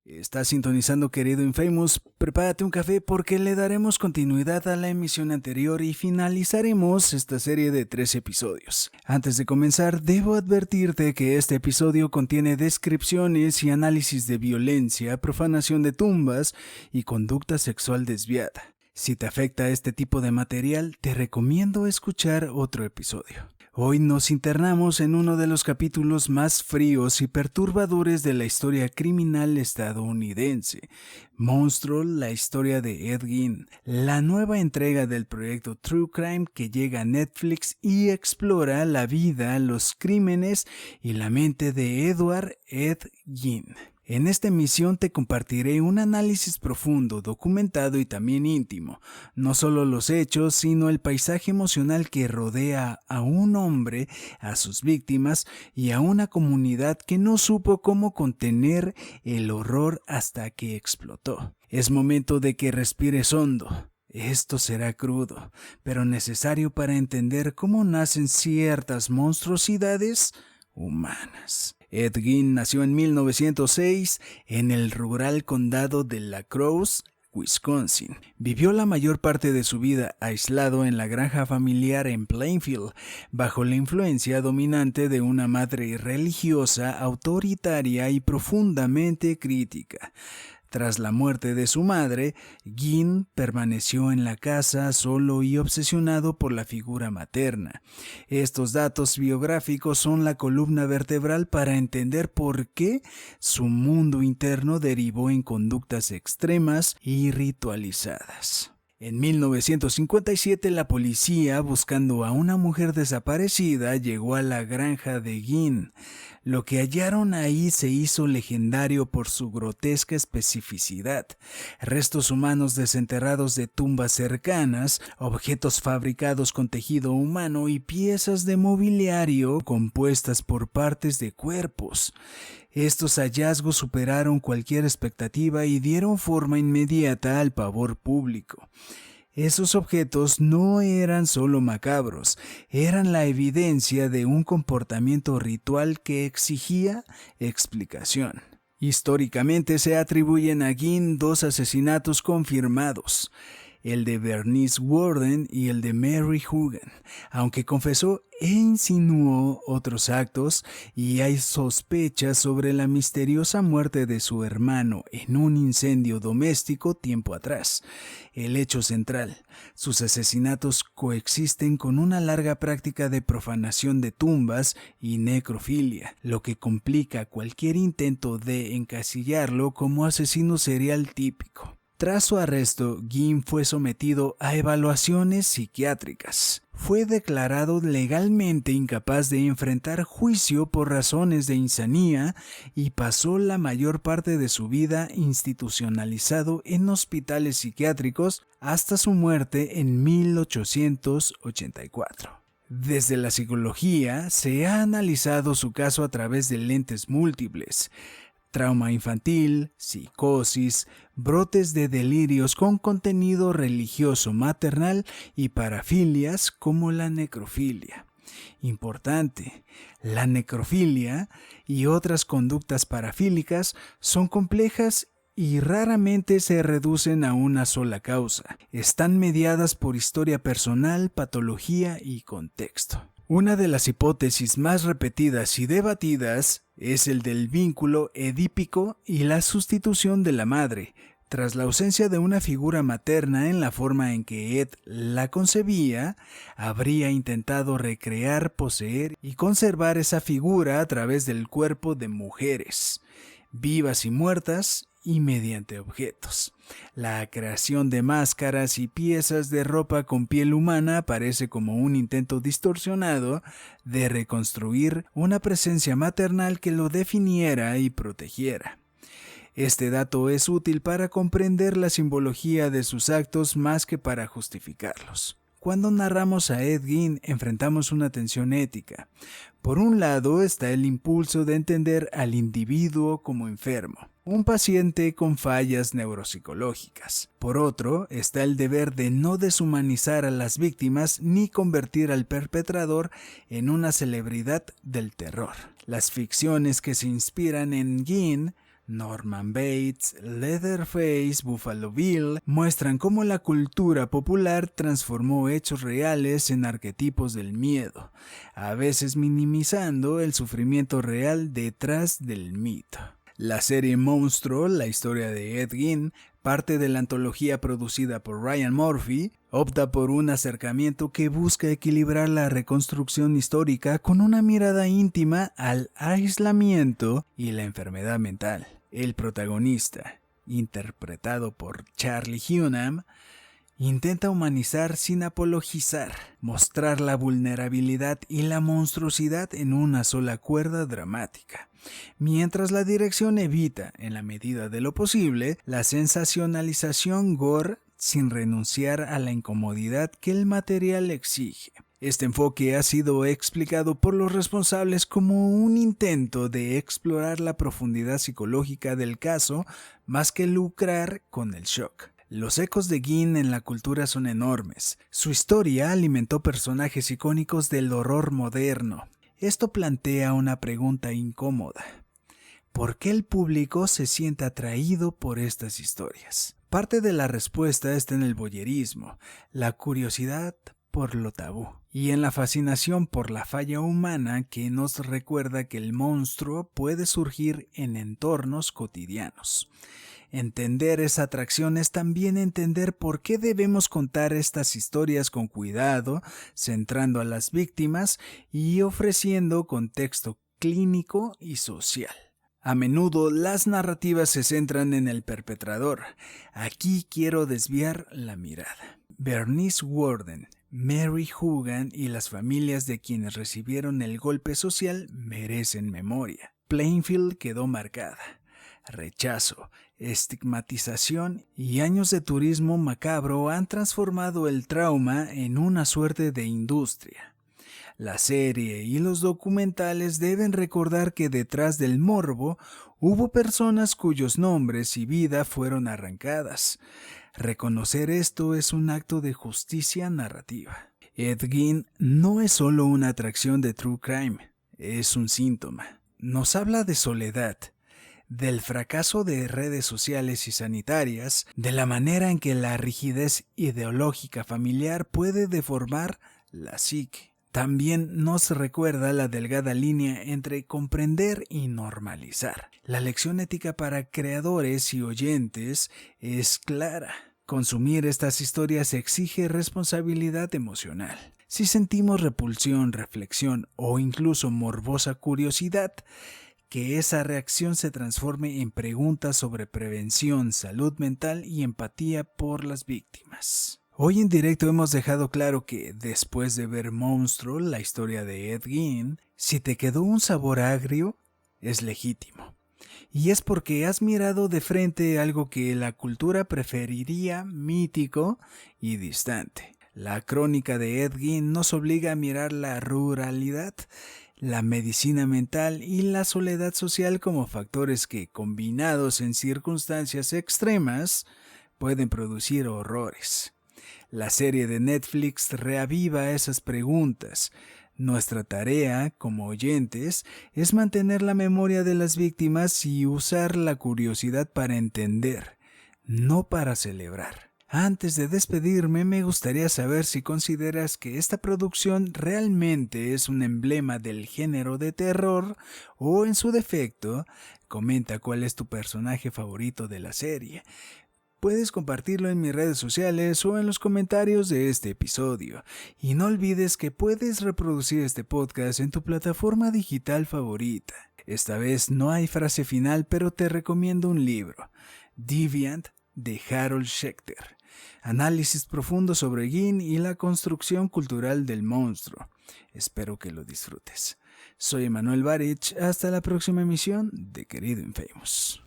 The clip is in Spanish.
Estás sintonizando, querido Infamous. Prepárate un café porque le daremos continuidad a la emisión anterior y finalizaremos esta serie de 3 episodios. Antes de comenzar, debo advertirte que este episodio contiene descripciones y análisis de violencia, profanación de tumbas y conducta sexual desviada. Si te afecta este tipo de material, te recomiendo escuchar otro episodio. Hoy nos internamos en uno de los capítulos más fríos y perturbadores de la historia criminal estadounidense. Monstrol, la historia de Ed Gein, la nueva entrega del proyecto True Crime que llega a Netflix y explora la vida, los crímenes y la mente de Edward Ed Gein. En esta emisión te compartiré un análisis profundo, documentado y también íntimo, no solo los hechos, sino el paisaje emocional que rodea a un hombre, a sus víctimas y a una comunidad que no supo cómo contener el horror hasta que explotó. Es momento de que respires hondo. Esto será crudo, pero necesario para entender cómo nacen ciertas monstruosidades humanas. Ed Gein nació en 1906 en el rural condado de La Crosse, Wisconsin. Vivió la mayor parte de su vida aislado en la granja familiar en Plainfield, bajo la influencia dominante de una madre religiosa, autoritaria y profundamente crítica. Tras la muerte de su madre, Gein permaneció en la casa solo y obsesionado por la figura materna. Estos datos biográficos son la columna vertebral para entender por qué su mundo interno derivó en conductas extremas y ritualizadas. En 1957, la policía, buscando a una mujer desaparecida, llegó a la granja de Gein. Lo que hallaron ahí se hizo legendario por su grotesca especificidad. Restos humanos desenterrados de tumbas cercanas, objetos fabricados con tejido humano y piezas de mobiliario compuestas por partes de cuerpos. Estos hallazgos superaron cualquier expectativa y dieron forma inmediata al pavor público. Esos objetos no eran solo macabros, eran la evidencia de un comportamiento ritual que exigía explicación. Históricamente se atribuyen a Gein 2 asesinatos confirmados, el de Bernice Worden y el de Mary Hugan, aunque confesó e insinuó otros actos, y hay sospechas sobre la misteriosa muerte de su hermano en un incendio doméstico tiempo atrás. El hecho central: sus asesinatos coexisten con una larga práctica de profanación de tumbas y necrofilia, lo que complica cualquier intento de encasillarlo como asesino serial típico. Tras su arresto, Gein fue sometido a evaluaciones psiquiátricas. Fue declarado legalmente incapaz de enfrentar juicio por razones de insanía y pasó la mayor parte de su vida institucionalizado en hospitales psiquiátricos hasta su muerte en 1884. Desde la psicología se ha analizado su caso a través de lentes múltiples: trauma infantil, psicosis, brotes de delirios con contenido religioso maternal y parafilias como la necrofilia. Importante, la necrofilia y otras conductas parafílicas son complejas y raramente se reducen a una sola causa. Están mediadas por historia personal, patología y contexto. Una de las hipótesis más repetidas y debatidas es el del vínculo edípico y la sustitución de la madre. Tras la ausencia de una figura materna en la forma en que Ed la concebía, habría intentado recrear, poseer y conservar esa figura a través del cuerpo de mujeres, vivas y muertas, y mediante objetos. La creación de máscaras y piezas de ropa con piel humana aparece como un intento distorsionado de reconstruir una presencia maternal que lo definiera y protegiera. Este dato es útil para comprender la simbología de sus actos más que para justificarlos. Cuando narramos a Ed Gein, enfrentamos una tensión ética. Por un lado está el impulso de entender al individuo como enfermo, un paciente con fallas neuropsicológicas. Por otro está el deber de no deshumanizar a las víctimas ni convertir al perpetrador en una celebridad del terror. Las ficciones que se inspiran en Gein Norman Bates, Leatherface, Buffalo Bill muestran cómo la cultura popular transformó hechos reales en arquetipos del miedo, a veces minimizando el sufrimiento real detrás del mito. La serie Monstruo, la historia de Ed Gein, parte de la antología producida por Ryan Murphy, opta por un acercamiento que busca equilibrar la reconstrucción histórica con una mirada íntima al aislamiento y la enfermedad mental. El protagonista, interpretado por Charlie Hunnam, intenta humanizar sin apologizar, mostrar la vulnerabilidad y la monstruosidad en una sola cuerda dramática, mientras la dirección evita, en la medida de lo posible, la sensacionalización gore sin renunciar a la incomodidad que el material exige. Este enfoque ha sido explicado por los responsables como un intento de explorar la profundidad psicológica del caso más que lucrar con el shock. Los ecos de Gein en la cultura son enormes. Su historia alimentó personajes icónicos del horror moderno. Esto plantea una pregunta incómoda. ¿Por qué el público se siente atraído por estas historias? Parte de la respuesta está en el voyerismo, la curiosidad por lo tabú, y en la fascinación por la falla humana que nos recuerda que el monstruo puede surgir en entornos cotidianos. Entender esa atracción es también entender por qué debemos contar estas historias con cuidado, centrando a las víctimas y ofreciendo contexto clínico y social. A menudo las narrativas se centran en el perpetrador. Aquí quiero desviar la mirada. Bernice Worden, Mary Hogan y las familias de quienes recibieron el golpe social merecen memoria. Plainfield quedó marcada. Rechazo, estigmatización y años de turismo macabro han transformado el trauma en una suerte de industria. La serie y los documentales deben recordar que detrás del morbo hubo personas cuyos nombres y vida fueron arrancadas. Reconocer esto es un acto de justicia narrativa. Ed Gein no es solo una atracción de true crime, es un síntoma. Nos habla de soledad, del fracaso de redes sociales y sanitarias, de la manera en que la rigidez ideológica familiar puede deformar la psique. También nos recuerda la delgada línea entre comprender y normalizar. La lección ética para creadores y oyentes es clara. Consumir estas historias exige responsabilidad emocional. Si sentimos repulsión, reflexión o incluso morbosa curiosidad, que esa reacción se transforme en preguntas sobre prevención, salud mental y empatía por las víctimas. Hoy en directo hemos dejado claro que, después de ver Monstruo, la historia de Ed Gein, si te quedó un sabor agrio, es legítimo. Y es porque has mirado de frente algo que la cultura preferiría mítico y distante. La crónica de Ed Gein nos obliga a mirar la ruralidad, la medicina mental y la soledad social como factores que, combinados en circunstancias extremas, pueden producir horrores. La serie de Netflix reaviva esas preguntas. Nuestra tarea, como oyentes, es mantener la memoria de las víctimas y usar la curiosidad para entender, no para celebrar. Antes de despedirme, me gustaría saber si consideras que esta producción realmente es un emblema del género de terror o, en su defecto, comenta cuál es tu personaje favorito de la serie. Puedes compartirlo en mis redes sociales o en los comentarios de este episodio. Y no olvides que puedes reproducir este podcast en tu plataforma digital favorita. Esta vez no hay frase final, pero te recomiendo un libro, Deviant, de Harold Schechter. Análisis profundo sobre Gein y la construcción cultural del monstruo. Espero que lo disfrutes. Soy Emanuel Barich. Hasta la próxima emisión de Querido Infamous.